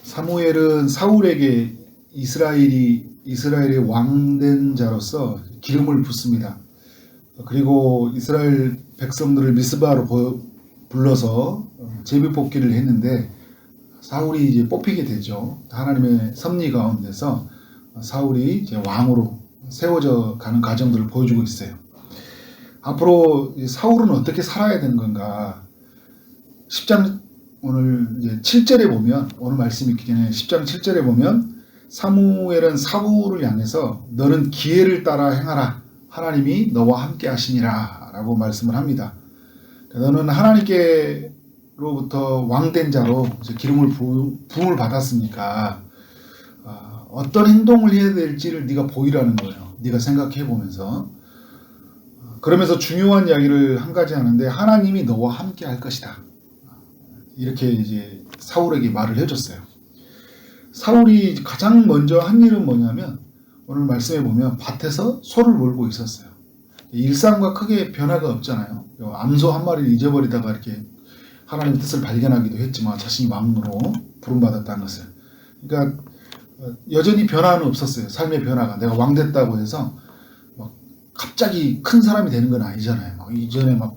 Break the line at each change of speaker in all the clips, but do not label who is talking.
사무엘은 사울에게 이스라엘의 왕된 자로서 기름을 붓습니다. 그리고 이스라엘 백성들을 미스바로 불러서 제비 뽑기를 했는데 사울이 이제 뽑히게 되죠. 하나님의 섭리 가운데서 사울이 이제 왕으로 세워져 가는 과정들을 보여주고 있어요. 앞으로 사울은 어떻게 살아야 되는 건가? 10장 오늘 이제 7절에 보면, 오늘 말씀 있기 전에 10장 7절에 보면 사무엘은 사울을 향해서 너는 기회를 따라 행하라. 하나님이 너와 함께 하시니라 라고 말씀을 합니다. 너는 하나님께로부터 왕된 자로 기름을 부음을 받았으니까 어떤 행동을 해야 될지를 네가 보이라는 거예요. 네가 생각해 보면서. 그러면서 중요한 이야기를 한 가지 하는데 하나님이 너와 함께 할 것이다. 이렇게 이제 사울에게 말을 해줬어요. 사울이 가장 먼저 한 일은 뭐냐면 오늘 말씀해 보면 밭에서 소를 몰고 있었어요. 일상과 크게 변화가 없잖아요. 암소 한 마리를 잊어버리다가 이렇게 하나님의 뜻을 발견하기도 했지만 자신이 왕으로 부름받았다는 것을. 그러니까 여전히 변화는 없었어요. 삶의 변화가. 내가 왕 됐다고 해서 막 갑자기 큰 사람이 되는 건 아니잖아요. 이전에 막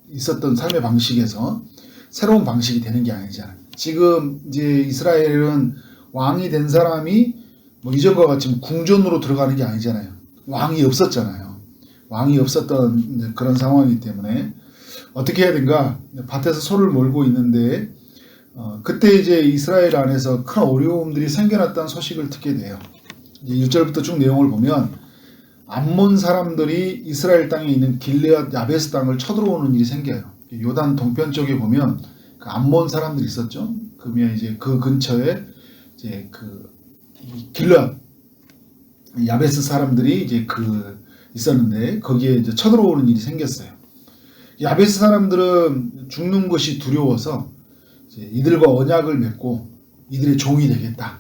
있었던 삶의 방식에서 새로운 방식이 되는 게 아니잖아요. 지금 이제 이스라엘은 왕이 된 사람이 이전과 같이 궁전으로 들어가는 게 아니잖아요. 왕이 없었잖아요. 왕이 없었던 그런 상황이기 때문에 어떻게 해야 된가? 밭에서 소를 몰고 있는데 그때 이제 이스라엘 안에서 큰 어려움들이 생겨났다는 소식을 듣게 돼요. 이제 1절부터 쭉 내용을 보면 암몬 사람들이 이스라엘 땅에 있는 길르앗 야베스 땅을 쳐들어오는 일이 생겨요. 요단 동편 쪽에 보면 그 암몬 사람들이 있었죠. 그러면 이제 그 근처에 이제 그 길르앗 야베스 사람들이 이제 있었는데 거기에 이제 쳐들어오는 일이 생겼어요. 야베스 사람들은 죽는 것이 두려워서 이제 이들과 언약을 맺고 이들의 종이 되겠다.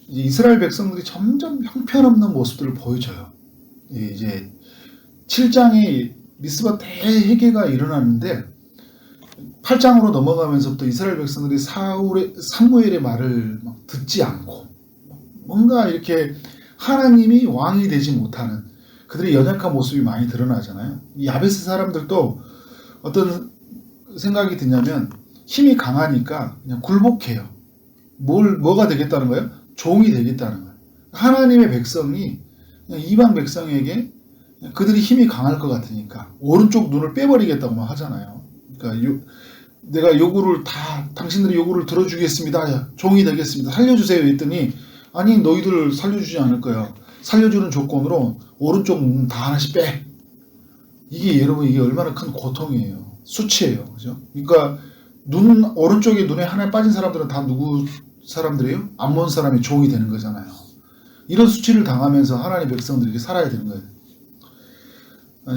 이제 이스라엘 백성들이 점점 형편없는 모습들을 보여줘요. 이제 7장에 미스바 대회개가 일어났는데 8장으로 넘어가면서부터 이스라엘 백성들이 사무엘의 말을 막 듣지 않고 뭔가 이렇게 하나님이 왕이 되지 못하는 그들의 연약한 모습이 많이 드러나잖아요. 이 야베스 사람들도 어떤 생각이 드냐면 힘이 강하니까 그냥 굴복해요. 뭐가 되겠다는 거예요? 종이 되겠다는 거예요. 하나님의 백성이 그냥 이방 백성에게 그들이 힘이 강할 것 같으니까 오른쪽 눈을 빼버리겠다고만 하잖아요. 그러니까 내가 요구를 당신들이 요구를 들어주겠습니다. 종이 되겠습니다. 살려주세요. 했더니 아니 너희들 살려주지 않을 거야. 살려주는 조건으로 오른쪽 눈 다 하나씩 빼. 여러분 이게 얼마나 큰 고통이에요. 수치예요. 그죠? 그러니까 오른쪽에 눈에 하나 빠진 사람들은 다 누구 사람들이에요? 암몬 사람의 종이 되는 거잖아요. 이런 수치를 당하면서 하나님의 백성들에게 살아야 되는 거예요.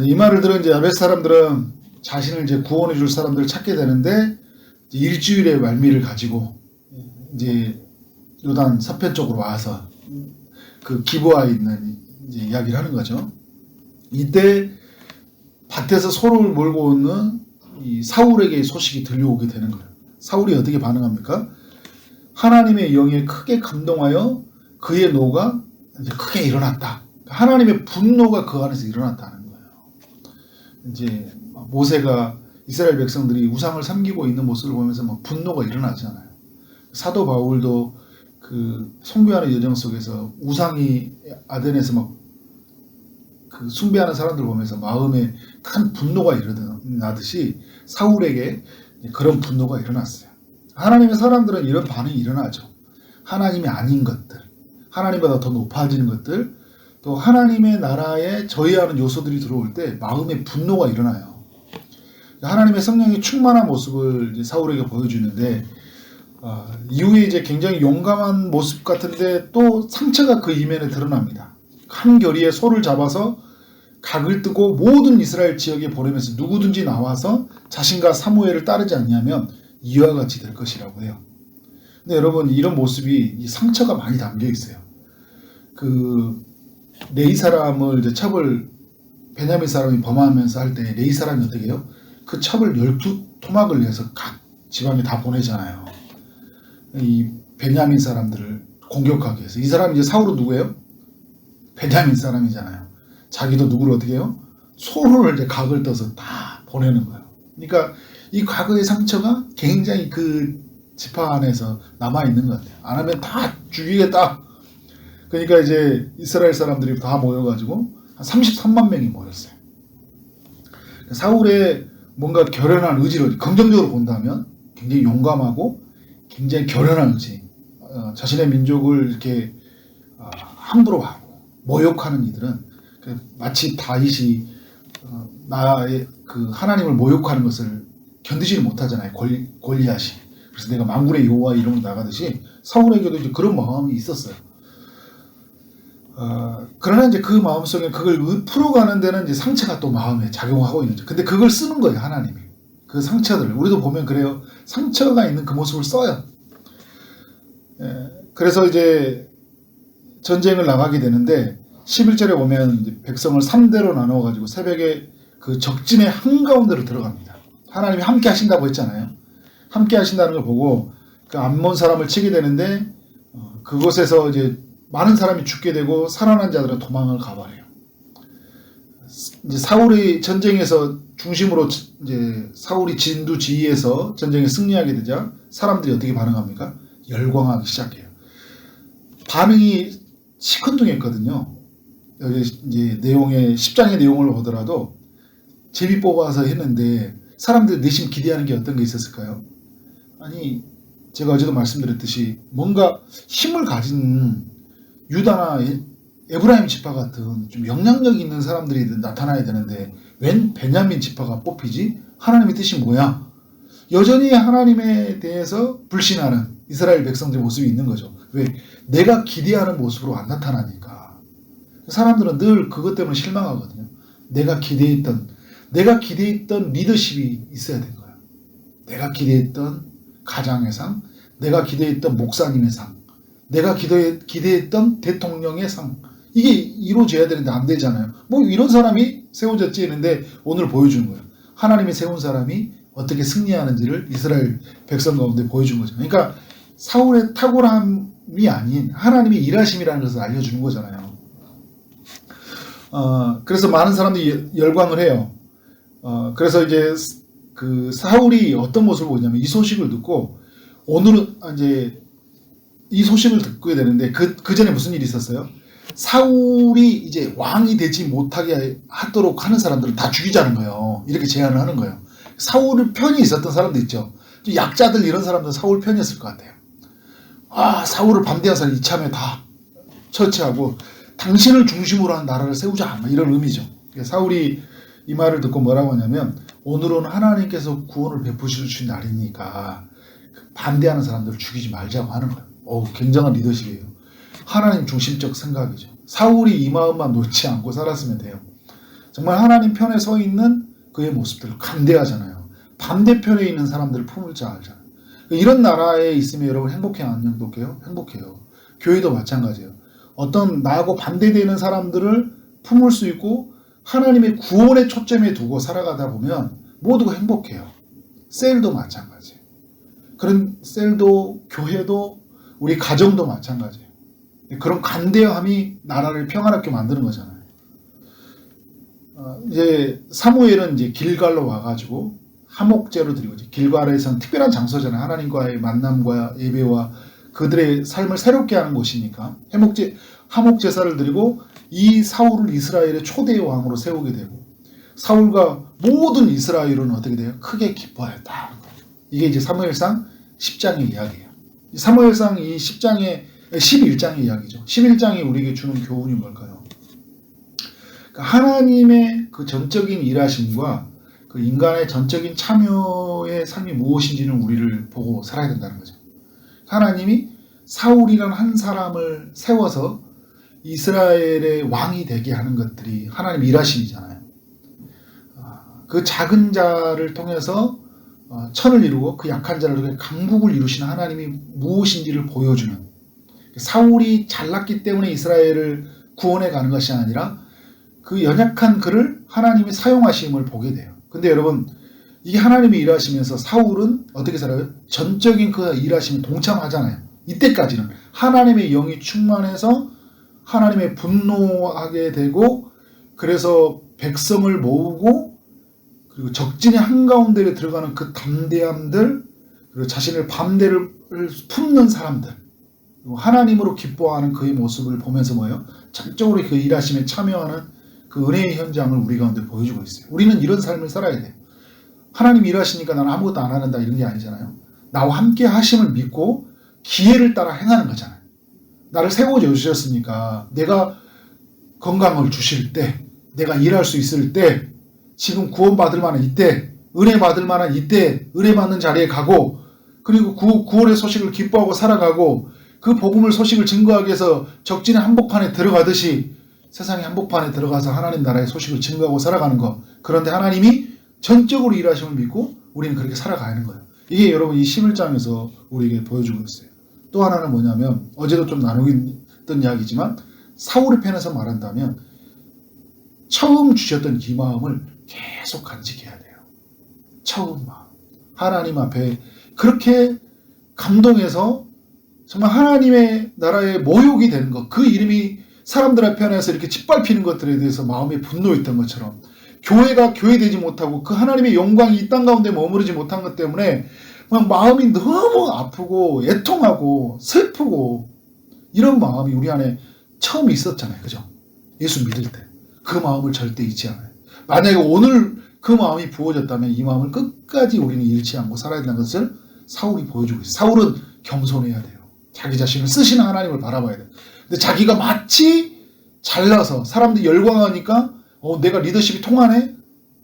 이 말을 들은 이제 야베스 사람들은 자신을 이제 구원해 줄 사람들을 찾게 되는데 일주일의 말미를 가지고 이제 요단 서편 쪽으로 와서 그 기브아에 있는 이제 이야기를 하는 거죠. 이때 밭에서 소를 몰고 오는 이 사울에게 소식이 들려오게 되는 거예요. 사울이 어떻게 반응합니까? 하나님의 영에 크게 감동하여 그의 노가 이제 크게 일어났다. 하나님의 분노가 그 안에서 일어났다는 거예요. 이제 모세가 이스라엘 백성들이 우상을 섬기고 있는 모습을 보면서 막 분노가 일어나잖아요. 사도 바울도 그 선교하는 여정 속에서 우상이 아덴에서 막 그 숭배하는 사람들 보면서 마음에 큰 분노가 일어나듯이 사울에게 그런 분노가 일어났어요. 하나님의 사람들은 이런 반응이 일어나죠. 하나님이 아닌 것들, 하나님보다 더 높아지는 것들, 또 하나님의 나라에 저해하는 요소들이 들어올 때 마음에 분노가 일어나요. 하나님의 성령이 충만한 모습을 이제 사울에게 보여주는데 이후에 이제 굉장히 용감한 모습 같은데 또 상처가 그 이면에 드러납니다. 한 결의에 소를 잡아서 각을 뜨고 모든 이스라엘 지역에 보내면서 누구든지 나와서 자신과 사무엘을 따르지 않냐면 이와 같이 될 것이라고 해요. 근데 여러분 이런 모습이 이 상처가 많이 담겨 있어요. 그 레위 사람을 이제 베냐민 사람이 범하면서 할 때 레위 사람이 어떻게 해요? 그 첩을 12토막을 내서 각 지방에 다 보내잖아요. 이 베냐민 사람들을 공격하기 위해서. 이 사람이 이제 사울은 누구예요? 베냐민 사람이잖아요. 자기도 누구를 어떻게 해요? 손을 이제 각을 떠서 다 보내는 거예요. 그러니까 이 과거의 상처가 굉장히 그 지파 안에서 남아있는 것 같아요. 안 하면 다 죽이겠다. 그러니까 이제 이스라엘 사람들이 다 모여가지고 한 33만 명이 모였어요. 사울의 뭔가 결연한 의지를 긍정적으로 본다면 굉장히 용감하고 굉장히 결연한 의지, 자신의 민족을 이렇게 함부로 하고 모욕하는 이들은 마치 다윗이 나의 그 하나님을 모욕하는 것을 견디지를 못하잖아요. 골리앗이. 그래서 내가 만군의 여호와 이름으로 나가듯이 사울에게도 이제 그런 마음이 있었어요. 그러나 이제 그 마음속에 그걸 풀어가는 데는 이제 상처가 또 마음에 작용하고 있는 거죠. 근데 그걸 쓰는 거예요, 하나님이. 그 상처들을. 우리도 보면 그래요. 상처가 있는 그 모습을 써요. 그래서 이제 전쟁을 나가게 되는데 11절에 보면 이제 백성을 3대로 나눠가지고 새벽에 그 적진의 한가운데로 들어갑니다. 하나님이 함께 하신다고 했잖아요. 함께 하신다는 걸 보고 그 암몬 사람을 치게 되는데 그곳에서 이제 많은 사람이 죽게 되고 살아난 자들은 도망을 가버려요. 이제 사울이 전쟁에서 중심으로 이제 사울이 진두지휘해서 전쟁에 승리하게 되자 사람들이 어떻게 반응합니까? 열광하기 시작해요. 반응이 시큰둥했거든요. 여기 이제 내용의 10장의 내용을 보더라도 제비 뽑아서 했는데 사람들이 내심 기대하는 게 어떤 게 있었을까요? 아니, 제가 어제도 말씀드렸듯이 뭔가 힘을 가진 유다나 에브라임 지파 같은 좀 영향력 있는 사람들이 나타나야 되는데 웬 베냐민 지파가 뽑히지? 하나님의 뜻이 뭐야? 여전히 하나님에 대해서 불신하는 이스라엘 백성들의 모습이 있는 거죠. 왜? 내가 기대하는 모습으로 안 나타나니까. 사람들은 늘 그것 때문에 실망하거든요. 내가 기대했던 리더십이 있어야 된 거야. 내가 기대했던 가장의 상, 내가 기대했던 목사님의 상, 내가 기대했던 대통령의 상, 이게 이루어져야 되는데 안 되잖아요. 뭐 이런 사람이 세워졌지 했는데 오늘 보여주는 거예요. 하나님이 세운 사람이 어떻게 승리하는지를 이스라엘 백성 가운데 보여준 거죠. 그러니까 사울의 탁월함이 아닌 하나님의 일하심이라는 것을 알려주는 거잖아요. 그래서 많은 사람들이 열광을 해요. 그래서 이제 그 사울이 어떤 모습을 보냐면 이 소식을 듣고 오늘은 이제 이 소식을 듣게 되는데 그 전에 무슨 일이 있었어요? 사울이 이제 왕이 되지 못하게 하도록 하는 사람들을 다 죽이자는 거예요. 이렇게 제안을 하는 거예요. 사울 편이 있었던 사람들 있죠. 약자들 이런 사람들은 사울 편이었을 것 같아요. 사울을 반대한 사람이 이참에 다 처치하고 당신을 중심으로 한 나라를 세우자, 이런 의미죠. 사울이 이 말을 듣고 뭐라고 하냐면 오늘은 하나님께서 구원을 베푸실 수 있는 날이니까 반대하는 사람들을 죽이지 말자고 하는 거예요. 굉장한 리더십이에요. 하나님 중심적 생각이죠. 사울이 이 마음만 놓지 않고 살았으면 돼요. 정말 하나님 편에 서 있는 그의 모습들 간대하잖아요. 반대편에 있는 사람들을 품을 줄 알잖아요. 이런 나라에 있으면 여러분 행복해요? 안 행복해요? 행복해요. 교회도 마찬가지예요. 어떤 나하고 반대되는 사람들을 품을 수 있고 하나님의 구원의 초점에 두고 살아가다 보면 모두가 행복해요. 셀도 마찬가지예요. 그런 셀도 교회도 우리 가정도 마찬가지예요. 그런 간대함이 나라를 평안하게 만드는 거잖아요. 이제 사무엘은 이제 길갈로 와가지고 화목제로 드리고, 길갈에서는 특별한 장소잖아요. 하나님과의 만남과 예배와 그들의 삶을 새롭게 하는 곳이니까 화목제사를 드리고 이 사울을 이스라엘의 초대 왕으로 세우게 되고 사울과 모든 이스라엘은 어떻게 돼요? 크게 기뻐했다. 이게 이제 사무엘상 10장의 이야기예요. 사무엘상 이 11장의 이야기죠. 11장이 우리에게 주는 교훈이 뭘까요? 그러니까 하나님의 그 전적인 일하심과 그 인간의 전적인 참여의 삶이 무엇인지는 우리를 보고 살아야 된다는 거죠. 하나님이 사울이라는 한 사람을 세워서 이스라엘의 왕이 되게 하는 것들이 하나님 일하심이잖아요. 그 작은 자를 통해서 천을 이루고 그 약한 자를 통해 강국을 이루시는 하나님이 무엇인지를 보여주는, 사울이 잘났기 때문에 이스라엘을 구원해 가는 것이 아니라 그 연약한 그를 하나님이 사용하심을 보게 돼요. 근데 여러분, 이게 하나님이 일하시면서 사울은 어떻게 살아요? 전적인 그 일하심에 동참하잖아요. 이때까지는 하나님의 영이 충만해서 하나님의 분노하게 되고, 그래서 백성을 모으고, 그리고 적진의 한가운데에 들어가는 그 담대함들, 그리고 자신을 밤대를 품는 사람들, 그리고 하나님으로 기뻐하는 그의 모습을 보면서 뭐예요? 전적으로 그 일하심에 참여하는 그 은혜의 현장을 우리 가운데 보여주고 있어요. 우리는 이런 삶을 살아야 돼요. 하나님 일하시니까 나는 아무것도 안 한다 이런 게 아니잖아요. 나와 함께 하심을 믿고 기회를 따라 행하는 거잖아요. 나를 세워주셨으니까 내가 건강을 주실 때, 내가 일할 수 있을 때, 지금 구원받을 만한 이때, 은혜 받을 만한 이때, 은혜 받는 자리에 가고, 그리고 구원의 소식을 기뻐하고 살아가고, 그 복음을 소식을 증거하기 위해서 적진의 한복판에 들어가듯이 세상의 한복판에 들어가서 하나님 나라의 소식을 증거하고 살아가는 것. 그런데 하나님이 전적으로 일하심을 믿고 우리는 그렇게 살아가는 거예요. 이게 여러분 이 11장에서 우리에게 보여주고 있어요. 또 하나는 뭐냐면, 어제도 좀 나누긴 이야기지만 사울의 편에서 말한다면 처음 주셨던 이 마음을 계속 간직해야 돼요. 처음 마음. 하나님 앞에 그렇게 감동해서 정말 하나님의 나라의 모욕이 되는 것, 그 이름이 사람들 앞에 안에서 이렇게 짓밟히는 것들에 대해서 마음에 분노했던 것처럼, 교회가 교회되지 못하고 그 하나님의 영광이 이 땅 가운데 머무르지 못한 것 때문에 그냥 마음이 너무 아프고 애통하고 슬프고 이런 마음이 우리 안에 처음 있었잖아요. 그죠? 예수 믿을 때. 그 마음을 절대 잊지 않아요. 만약에 오늘 그 마음이 부어졌다면 이 마음을 끝까지 우리는 잃지 않고 살아야 된다는 것을 사울이 보여주고 있어요. 사울은 겸손해야 돼요. 자기 자신을 쓰시는 하나님을 바라봐야 돼요. 근데 자기가 마치 잘나서 사람들이 열광하니까 내가 리더십이 통하네?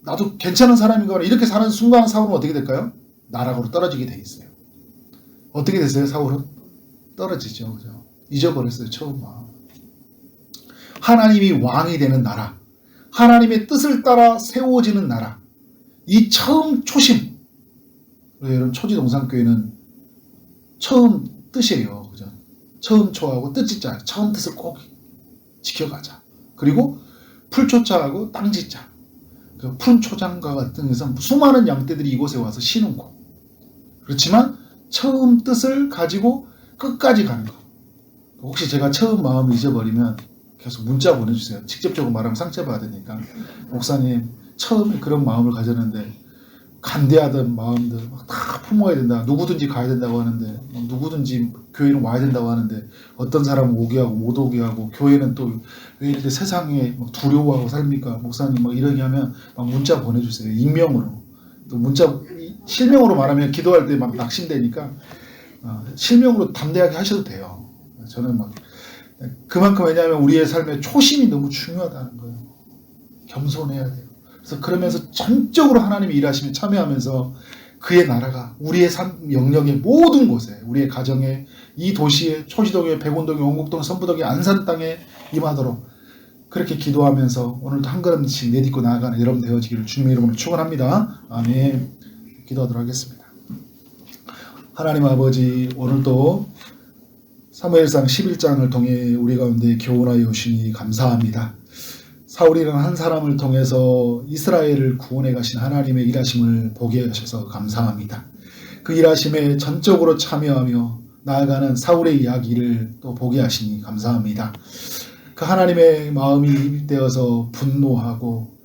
나도 괜찮은 사람인가? 이렇게 사는 순간 사울은 어떻게 될까요? 나락으로 떨어지게 돼 있어요. 어떻게 됐어요? 사울은? 떨어지죠. 그죠? 잊어버렸어요. 처음 마음. 하나님이 왕이 되는 나라, 하나님의 뜻을 따라 세워지는 나라, 이 처음 초심. 여러분 초지동산교회는 처음 뜻이에요. 그죠? 처음 초하고 뜻짓자, 처음 뜻을 꼭 지켜가자. 그리고 풀초자하고 땅짓자. 그 푸른 초장과 같은 데서 수많은 양떼들이 이곳에 와서 쉬는 곳. 그렇지만 처음 뜻을 가지고 끝까지 가는 것. 혹시 제가 처음 마음을 잊어버리면 계속 문자 보내주세요. 직접적으로 말하면 상처받으니까. 목사님, 처음에 그런 마음을 가졌는데 간대하던 마음들 다 품어야 된다. 누구든지 가야 된다고 하는데, 누구든지 교회는 와야 된다고 하는데, 어떤 사람은 오게 하고 못 오게 하고, 교회는 또 왜 이렇게 세상에 두려워하고 삽니까? 목사님 이러게 하면 막 문자 보내주세요. 익명으로. 또 문자 실명으로 말하면 기도할 때 막 낙심되니까 실명으로 담대하게 하셔도 돼요. 저는 그만큼, 왜냐하면 우리의 삶의 초심이 너무 중요하다는 거예요. 겸손해야 돼요. 그래서 그러면서 전적으로 하나님이 일하시며 참여하면서 그의 나라가 우리의 삶 영역의 모든 곳에, 우리의 가정에, 이 도시에, 초지동에, 백운동에, 원곡동, 선부동에, 안산 땅에 임하도록 그렇게 기도하면서 오늘도 한 걸음씩 내딛고 나아가는 여러분 되어지기를 주님의 이름으로 축원합니다. 아멘. 기도하도록 하겠습니다. 하나님 아버지, 오늘도 사무엘상 11장을 통해 우리 가운데 교훈하여 오시니 감사합니다. 사울이라는 한 사람을 통해서 이스라엘을 구원해 가신 하나님의 일하심을 보게 하셔서 감사합니다. 그 일하심에 전적으로 참여하며 나아가는 사울의 이야기를 또 보게 하시니 감사합니다. 그 하나님의 마음이 입되어서 분노하고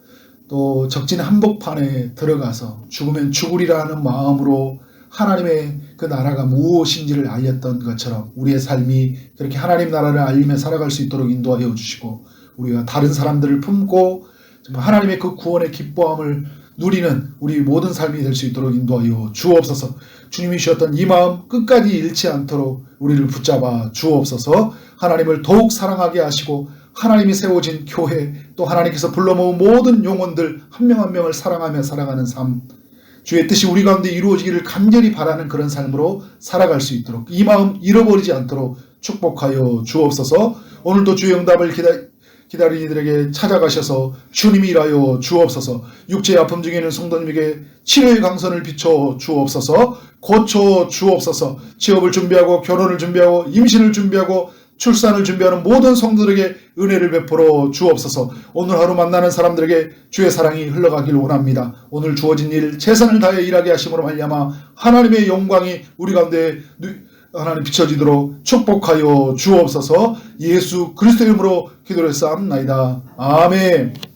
또 적진 한복판에 들어가서 죽으면 죽으리라는 마음으로 하나님의 그 나라가 무엇인지를 알렸던 것처럼 우리의 삶이 그렇게 하나님 나라를 알리며 살아갈 수 있도록 인도하여 주시고, 우리가 다른 사람들을 품고 정말 하나님의 그 구원의 기뻐함을 누리는 우리 모든 삶이 될 수 있도록 인도하여 주옵소서. 주님이 주셨던 이 마음 끝까지 잃지 않도록 우리를 붙잡아 주옵소서. 하나님을 더욱 사랑하게 하시고 하나님이 세워진 교회, 또 하나님께서 불러 모은 모든 영혼들 한 명 한 명을 사랑하며 살아가는 삶, 주의 뜻이 우리 가운데 이루어지기를 간절히 바라는 그런 삶으로 살아갈 수 있도록, 이 마음 잃어버리지 않도록 축복하여 주옵소서. 오늘도 주의 응답을 기다리는 이들에게 찾아가셔서 주님이 일하여 주옵소서. 육체의 아픔 중에 있는 성도님에게 치료의 강선을 비춰 주옵소서. 고쳐 주옵소서. 취업을 준비하고 결혼을 준비하고 임신을 준비하고 출산을 준비하는 모든 성도들에게 은혜를 베풀어 주옵소서. 오늘 하루 만나는 사람들에게 주의 사랑이 흘러가길 원합니다. 오늘 주어진 일 최선을 다해 일하게 하심으로 말미암아 하나님의 영광이 우리 가운데 하나님 비춰지도록 축복하여 주옵소서. 예수 그리스도의 이름으로 기도를 쌓옵나이다. 아멘.